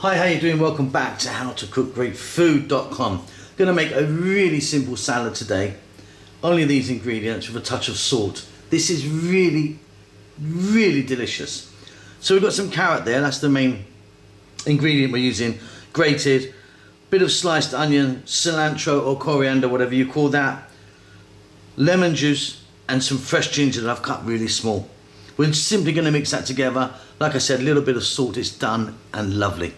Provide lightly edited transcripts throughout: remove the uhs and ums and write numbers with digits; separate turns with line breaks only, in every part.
Hi, how you doing? Welcome back to howtocookgreatfood.com. Gonna make a really simple salad today. Only these ingredients with a touch of salt. This is really delicious. So we've got some carrot there, that's the main ingredient we're using. Grated, bit of sliced onion, cilantro or coriander, whatever you call that. Lemon juice and some fresh ginger that I've cut really small. We're simply gonna mix that together. Like I said, a little bit of salt, it's done and lovely.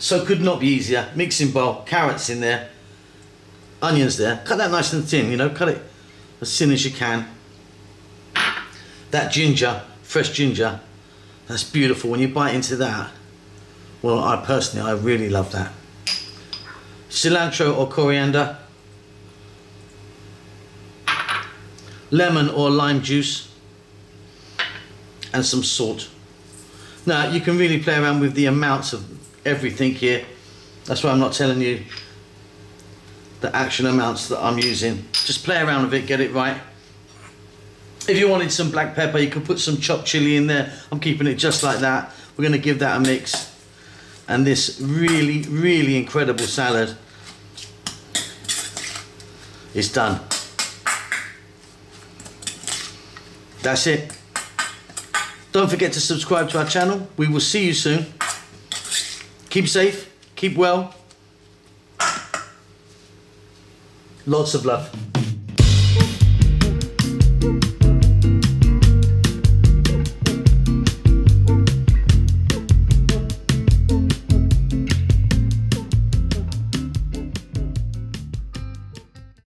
So could not be easier. Mixing bowl, carrots in there, onions there. Cut that nice and thin, you know, cut it as thin as you can. That ginger, fresh ginger, that's beautiful. When you bite into that, well, I really love that. Cilantro or coriander. Lemon or lime juice. And some salt. Now, you can really play around with the amounts of everything here. That's why I'm not telling you the actual amounts that I'm using. Just play around with it, get it right. If you wanted some black pepper, you could put some chopped chili in there. I'm keeping it just like that. We're going to give that a mix. And this really incredible salad is done. That's it. Don't forget to subscribe to our channel. We will see you soon. Keep safe, keep well. Lots of love.